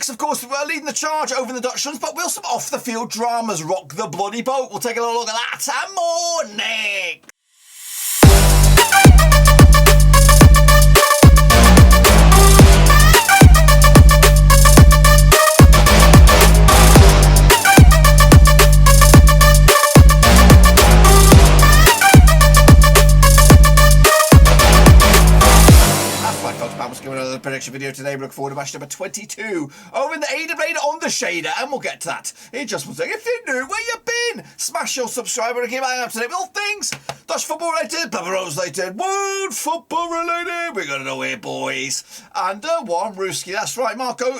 Ajax, of course, leading the charge over the Dutchlands, but will some off-the-field dramas rock the bloody boat? We'll take a little look at that and more next. Another prediction video today. We look forward to match number 22 over in the Ada Blade on the shader, and we'll get to that in just one second. If you're new, where you been? Smash your subscriber and keep an eye out today with all things Dutch football related, Pepper Rose related, world football related. We're gonna know here, boys. And one Ruski, that's right.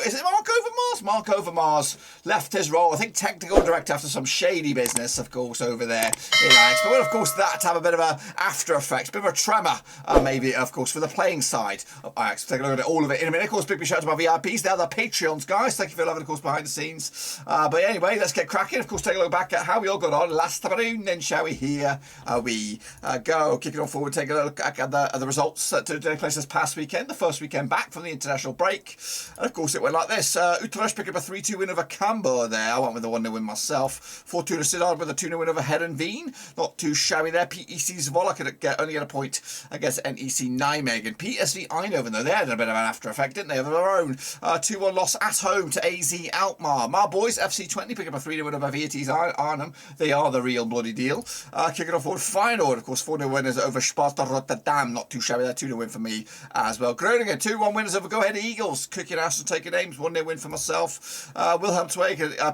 Is it Mark Overmars? Mark Overmars left his role, I think, technical director after some shady business, of course, over there in Ajax. But will, of course, that have a bit of a after effect, a bit of a tremor, maybe, of course, for the playing side of Ajax. Take a look at all of it in a minute. Of course, big shout out to my VIPs. They're the Patreons, guys. Thank you for loving, of course, behind the scenes. But anyway, let's get cracking. Of course, take a look back at how we all got on last afternoon. Then shall we? Here we go. Kicking on forward, take a look at the results that took place this past weekend. The first weekend back from the international break. And of course, it went like this. Utrecht picked up a 3-2 win over Cambuur there. I went with a 1-0 win myself. Fortuna Sittard with a 2-0 win over Heerenveen. Not too shabby there. PEC Zwolle could only get a point against NEC Nijmegen. PSV Eindhoven, though, they had a bit of an after effect, didn't they, of their own. 2-1 loss at home to AZ Alkmaar. My boys, FC Twente, pick up a 3-0 win over Vitesse Arnhem. They are the real bloody deal. Kicking off forward, Feyenoord, of course, 4-0 winners over Sparta Rotterdam. Not too shabby there, 2-0 win for me as well. Groningen, 2-1 winners over Go Ahead Eagles. Kicking ass and taking names, 1-0 win for myself. Willem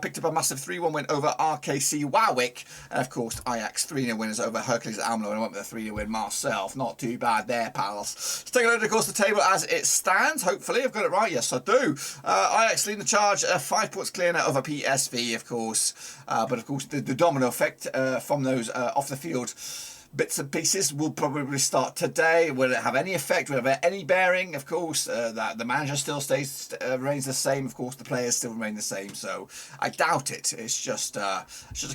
picked up a massive 3-1 win over RKC Waalwijk. And of course, Ajax, 3-0 winners over Heracles Almelo. And I went with a 3-0 win myself. Not too bad there, pals. Let's take a look at, of course, the table as it stands. Hopefully, I've got it right. Yes, I do. Ajax leading the charge, 5 points clear now over PSV, of course. But of course, the domino effect from those off the field bits and pieces will probably start today. Will it have any effect? Will it have any bearing? Of course, that the manager still remains the same. Of course, the players still remain the same. So I doubt it. It's just a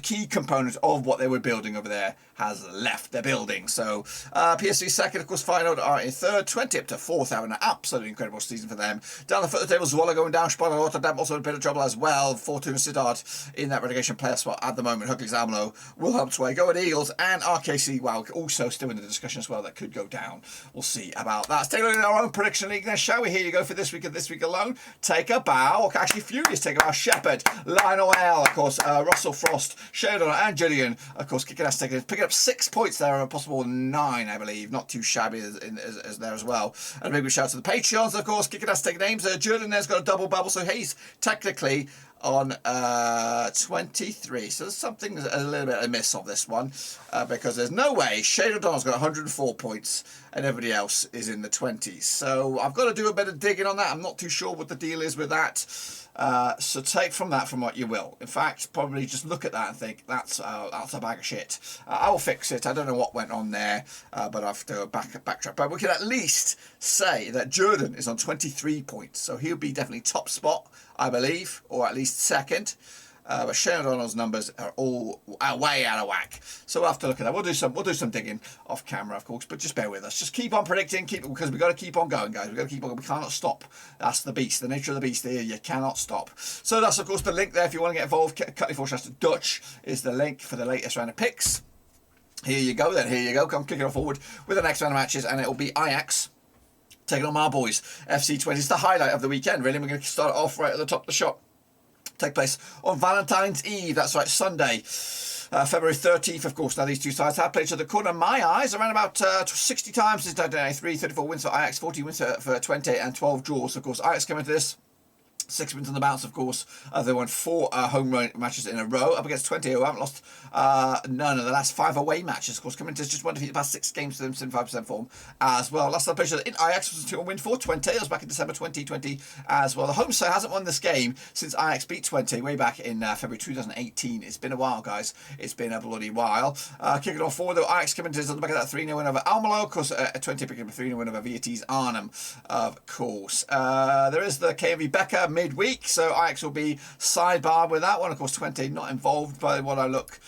key component of what they were building over there has left their building. So PSV second, of course, Feyenoord are in third, 20 up to fourth, having an absolutely incredible season for them. Down the foot of the table, Zwolle going down, Sparta Rotterdam also in a bit of trouble as well. Fortuna Sittard in that relegation player spot at the moment. Heracles Almelo will help sway. Go at Eagles and RKC Waalwijk also still in the discussion as well. That could go down. We'll see about that. Let's take a look at our own prediction league then, shall we? Here you go for this week and this week alone. Take a bow. Actually, Furious take a bow. Shepherd, Lionel L, of course, Russell Frost, Sheridan and Julian, of course, kicking ass, picking up 6 points there, a possible 9, I believe. Not too shabby as there as well. And a big shout out to the Patreons, of course, kicking ass, taking names. Julian there's got a double bubble, so he's technically on 23. So there's something a little bit amiss of this one because there's no way Shane O'Donnell's got 104 points and everybody else is in the 20s. So I've got to do a bit of digging on that. I'm not too sure what the deal is with that. So take from that from what you will. In fact, probably just look at that and think that's a bag of shit. I will fix it. I don't know what went on there, but I have to backtrack. But we can at least say that Jordan is on 23 points, so he'll be definitely top spot, I believe, or at least second. But Shane O'Donnell's numbers are all way out of whack. So we'll have to look at that. We'll do some digging off camera, of course, but just bear with us. Just keep on predicting, because we've got to keep on going, guys. We've got to keep on going. We cannot stop. That's the beast, the nature of the beast here. You cannot stop. So that's, of course, the link there. If you want to get involved, Cutty4Chester Dutch is the link for the latest round of picks. Here you go, then. Here you go. Come kicking off forward with the next round of matches, and it will be Ajax taking on my boys, FC Twente. It's the highlight of the weekend, really. We're going to start it off right at the top of the shop. Take place on Valentine's Eve. That's right, Sunday, February 13th, of course. Now, these two sides have played each other, corner my eyes, around about 60 times since 1993. 34 wins for Ajax, 40 wins for Twente, and 12 draws. Of course, Ajax coming to this 6 wins on the bounce, of course. They won 4 home matches in a row up against Twente, who haven't lost none of the last 5 away matches. Of course, coming to just one defeat the past 6 games to them, 75% form as well. Last time played in Ajax was a 2-1 win for Twente. That was back in December 2020 as well. The home side hasn't won this game since Ajax beat Twente way back in February 2018. It's been a while, guys. It's been a bloody while. Kicking off forward, though, Ajax coming to this on the back of that 3-0 win over Almelo. Of course, Twente picking up a 3-0 win over Vitesse Arnhem, of course. There is the KMV Becker midweek. So Ajax will be sidebar with that one. Of course, Twente not involved by what I look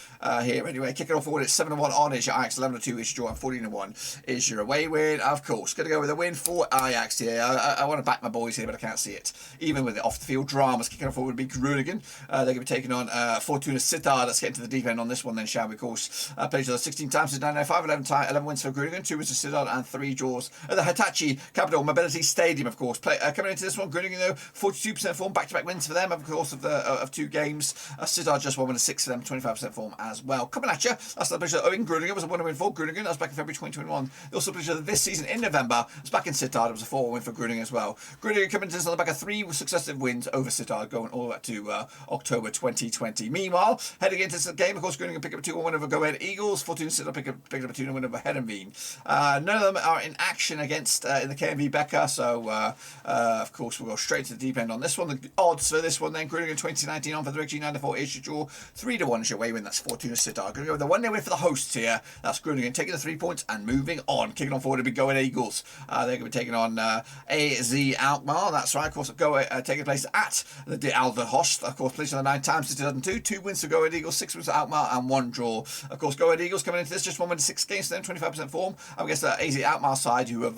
here. Anyway, kicking off forward, it's 7-1 on is your Ajax, 11-2 is your draw, and 14-1 is your away win. Of course, going to go with a win for Ajax here. I want to back my boys here, but I can't see it. Even with the off-the-field dramas, kicking off forward would be Groningen. They're going to be taking on Fortuna Sittard. Let's get into the deep end on this one then, shall we? Of course, played each other 16 times since 1995, 11 wins for Groningen, 2 wins for Sittard, and 3 draws at the Hitachi Capital Mobility Stadium, of course. Coming into this one, Groningen, though, 42% form, back-to-back wins for them, of course, of 2 games. Sittard just 1 win and 6 for them, 25% form as well. Coming at you, that's the pleasure in Groningen. It was a 1 win for Groningen. That was back in February 2021. They also played this season in November. It was back in Sittard. It was a 4 win for Groningen as well. Groningen coming into this on the back of 3 successive wins over Sittard, going all the way to October 2020. Meanwhile, heading into this game, of course, Groningen pick up a 2-1 win over Go Ahead Eagles. Fortuna Sittard pick up a 2-0 win over Heerenveen. None of them are in action against in the KMV Becker, so of course we'll go straight to the deep end on this one. The odds for this one then, Groningen 2019 on for the Richie 94 is your draw, 3-1 is your away win. That's Fortuna Sittard. Going to go with the 1-0 win for the hosts here. That's Groningen taking the 3 points and moving on. Kicking on forward to be Go Ahead Eagles. They're going to be taking on AZ Alkmaar. That's right, of course, taking place at the Alder Host. Of course, placed on the 9 times since 2002. 2 wins for Go Ahead Eagles, 6 wins for Alkmaar, and 1 draw. Of course, Go Ahead Eagles coming into this just 1 win 6 games, so then 25% form. I guess the AZ Alkmaar side who have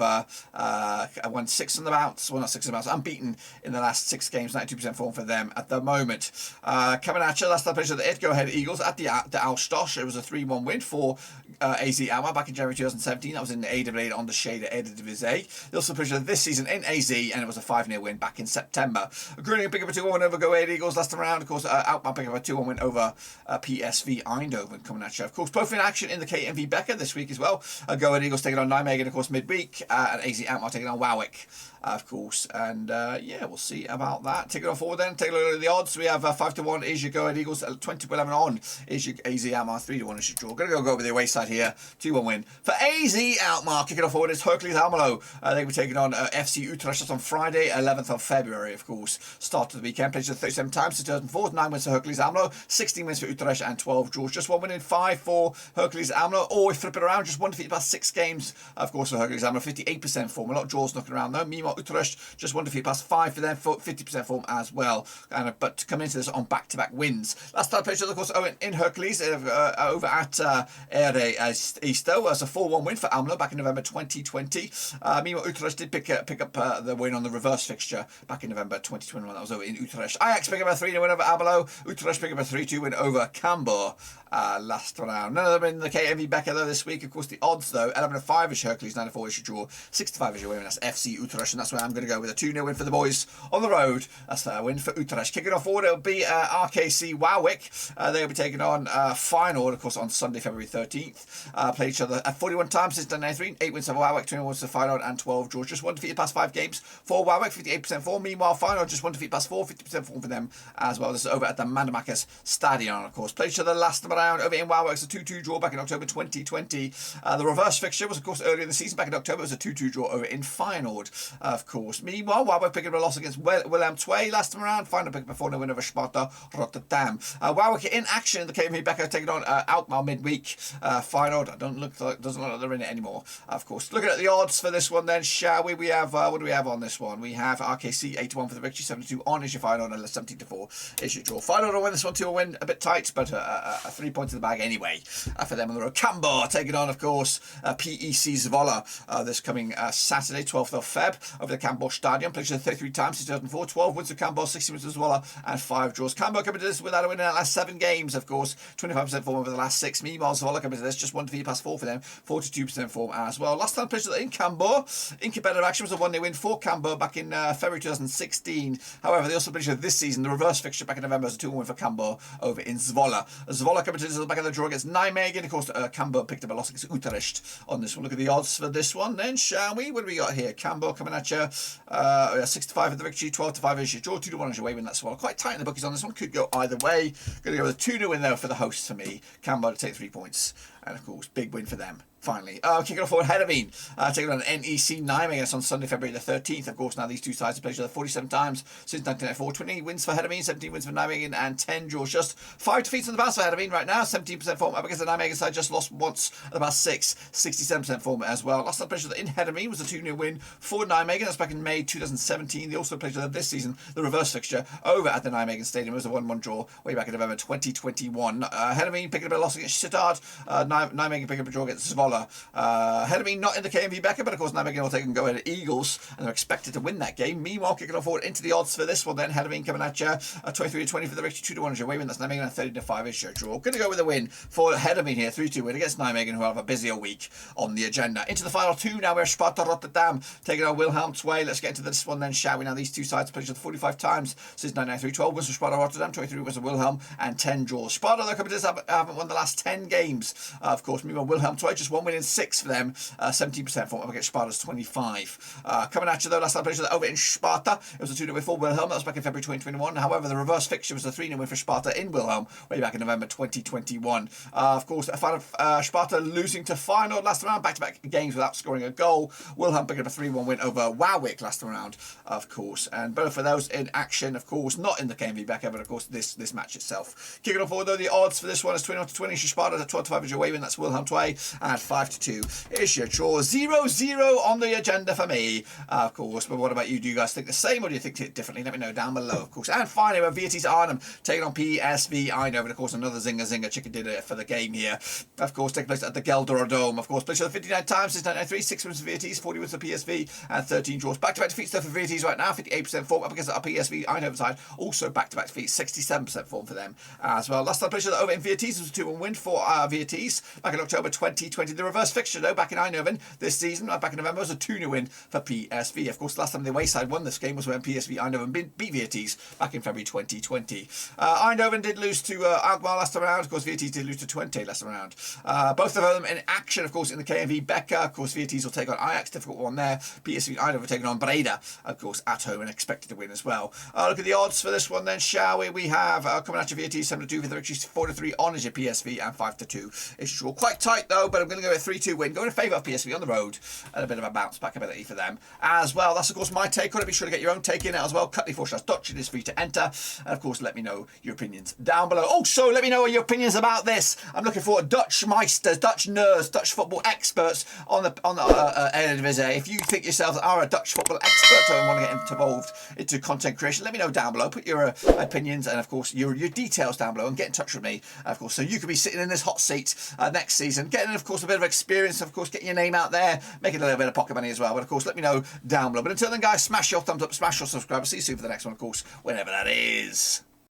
won 6 on the bounce, well not 6 on the bounce, unbeaten in the last 6 games, 92% form for them at the moment. Coming at you, that's the place of the Go Ahead Eagles at the Alstosh. It was a 3-1 win for AZ Alkmaar back in January 2017. That was in the AWA on the Shader Eredivisie. They also played this season in AZ, and it was a 5-0 win back in September. Groningen pick up a 2-1 win over Go Ahead Eagles last time around. Of course, Alkmaar pick up a 2-1 win over PSV Eindhoven coming at you. Of course, both in action in the KMV Becker this week as well. Go Ahead Eagles taking on Nijmegen, of course, midweek, and AZ Alkmaar taking on Waalwijk. Of course, and yeah, we'll see about that. Take it on forward then. Take a look at the odds. We have 5-1 is your Go Ahead Eagles, 20-11 on is your AZ Alkmaar, 3-1 is your draw. Gonna go with the away side here, 2-1 win for AZ Alkmaar. Kicking off forward is Heracles Almelo. They'll be taking on FC Utrecht. That's on Friday, 11th of February, of course. Start of the weekend. Played 37 times since 2004. 9 wins for Heracles Almelo, 16 wins for Utrecht, and 12 draws. Just 1 win in 5 for Heracles Almelo. Or we flip it around, just 1 defeat past 6 games. Of course, for Heracles Almelo, 58% form. A lot of draws knocking around though. Meanwhile, Utrecht just 1 defeat past 5 for them, 50% form as well. But coming into this on back-to-back wins. Last time played, of course, in Heracles over at Eredivisie. That's a 4-1 win for Almelo back in November 2020. Meanwhile, Utrecht did pick up the win on the reverse fixture back in November 2021. That was over in Utrecht. Ajax pick up a 3-0 win over Almelo. Utrecht pick up a 3-2 win over Cambuur last round. None of them in the KMV Becker though this week. Of course, the odds though, 11-5 is Heracles, 9-4 is your draw, 6-5 is your win. That's FC Utrecht, and that's where I'm going to go with a 2-0 win for the boys on the road. That's a win for Utrecht. Kicking off forward, it'll be RKC Waalwijk. They'll be taking on Feyenoord, of course, on Sunday, February 13th. Played each other 41 times since 1993. 8 wins for Waalwijk, 21 wins for Feyenoord, and 12 draws. Just 1 defeated past 5 games for Waalwijk, 58% form. Meanwhile, Feyenoord just 1 defeat past 4, 50% form for them as well. This is over at the Mandamakers Stadion, of course. Played each other last time around over in Waalwijk. It's a 2-2 draw back in October 2020. The reverse fixture was, of course, earlier in the season. Back in October, it was a 2-2 draw over in Feyenoord, of course. Meanwhile, Waalwijk picking up a loss against Willem last time around. Feyenoord picking up a 4-0 win over Sparta Rotterdam. Waalwijk in action in the KMV Becker, taking on Alkmaar midweek. Feyenoord doesn't look like they're in it anymore, of course. Looking at the odds for this one then, shall we? We have, what do we have on this one? We have RKC 8-1 for the victory, 7-2 on is your Feyenoord, and 17-4 is your draw. Feyenoord will win this one, 2-1 win, a bit tight, but 3 points in the bag anyway for them on the road. Cambuur taking on, of course, PEC Zwolle this coming Saturday, 12th of Feb, over the Cambuur Stadion. Played 33 times since 2004, 12 wins for Cambuur, 16 wins for Zwolle, and 5 draws. Cambuur coming to this without a win in the last 7 games, of course, 25% form over the last 6. Meanwhile, Zwolle coming to this, just 1 defeat past 4 for them, 42% form as well. Last time played in Cambuur, in competitive action, was a 1-0 win for Cambuur back in February 2016. However, they also played this season, the reverse fixture back in November, was a 2-1 win for Cambuur over in Zwolle. Zwolle coming to this back in the draw against Nijmegen. Of course, Cambuur picked up a loss against Utrecht on this one. Look at the odds for this one then, shall we? What do we got here? Cambuur coming at you, 6-5 for the victory, 12-5 is your draw, 2-1 is your way win. That's Zwolle. Quite tight in the bookies on this one. Could go either way. Going to go with a 2-0 win there for the hosts for me. Cambuur to take 3 points. And of course, big win for them. Finally, kicking off forward, Heerenveen taking on NEC Nijmegen on Sunday, February the 13th. Of course, now these two sides have played each other 47 times since 1994. 20 wins for Heerenveen, 17 wins for Nijmegen, and 10 draws. Just 5 defeats in the past for Heerenveen right now. 17% form up against the Nijmegen side, just lost once at about 6. 67% form as well. Last time played each other in Heerenveen was a 2-0 win for Nijmegen. That's back in May 2017. They also played each other this season, the reverse fixture, over at the Nijmegen Stadium. It was a 1-1 draw way back in November 2021. Heerenveen picking up a loss against Sittard. Nijmegen picking up a draw against Zwolle. Heerenveen not in the KMV Becker, but of course Nijmegen will take and go ahead at Eagles, and they're expected to win that game. Meanwhile, kicking off forward into the odds for this one then, Heerenveen coming at you, 23-20 for the victory, 2-1 as your way win. That's Nijmegen, and 30-5 is your draw. Going to go with a win for Heerenveen here, 3-2 win against Nijmegen, who have a busier week on the agenda. Into the final two now, we're Sparta Rotterdam taking on Willem II. Let's get into this one then, shall we? Now these two sides played each other 45 times since 1993. 12 wins for Sparta Rotterdam, 23 wins for Willem, and 10 draws. Sparta, though, coming to this, haven't won the last 10 games. Of course, meanwhile, Willem II just 1 win in 6 for them. 17% form up against Sparta's 25. Coming at you though, last time played over in Sparta. It was a 2-0 win for Wilhelm. That was back in February 2021. However, the reverse fixture was a 3-0 win for Sparta in Wilhelm way back in November 2021. Of course, a fan of Sparta losing to Feyenoord last round, back-to-back games without scoring a goal. Wilhelm picking up a 3-1 win over Waalwijk last round, of course. And both of those in action, of course, not in the KMV Becker, but of course this match itself. Kicking off forward though, the odds for this one is 21-20. Sparta at 12-5 is your way win. That's Wilhelm 2, and 5-2 is your draw. 0-0 on the agenda for me, of course. But what about you? Do you guys think the same, or do you think it differently? Let me know down below, of course. And finally, we're Vitesse Arnhem taking on PSV Eindhoven. Of course, another zinger chicken dinner for the game here. Of course, taking place at the Gelder Dome. Of course, played 59 times since 1993. 6 wins for Vitesse, 40 wins for PSV, and 13 draws. Back-to-back defeats there for Vitesse right now. 58% form up against the PSV Eindhoven side. Also back-to-back defeats, 67% form for them as well. Last time played over in Vitesse was a 2-1 win for Vitesse back in October 2020. The reverse fixture though, back in Eindhoven this season, back in November, was a 2-0 win for PSV. Of course, the last time the away side won this game was when PSV Eindhoven beat Vitesse back in February 2020. Eindhoven did lose to Alkmaar last round. Of course, Vitesse did lose to Twente last round. Both of them in action, of course, in the KMV Becker. Of course, Vitesse will take on Ajax, difficult one there. PSV Eindhoven taking on Breda, of course, at home and expected to win as well. Look at the odds for this one then, shall we? We have coming at you Vitesse 7-2 for the victory, 4-3 on is your PSV, and 5-2 is draw. Quite tight though, but I'm going to go with 3-2 win. Going in favour of PSV on the road, and a bit of a bounce back ability for them as well. That's of course my take on it. Be sure to get your own take in it as well. Cutly4/Dutch, it is free to enter, and of course let me know your opinions down below. Also, let me know your opinions about this. I'm looking for Dutch meisters, Dutch nerds, Dutch football experts on the Eredivisie. If you think yourselves are a Dutch football expert and want to get involved into content creation, let me know down below. Put your opinions and of course your details down below, and get in touch with me, of course, so you could be sitting in this hot seat next season, getting of course a bit of experience, of course, getting your name out there, making a little bit of pocket money as well. But of course, let me know down below. But until then, guys, smash your thumbs up, smash your subscribe. See you soon for the next one, of course, whenever that is.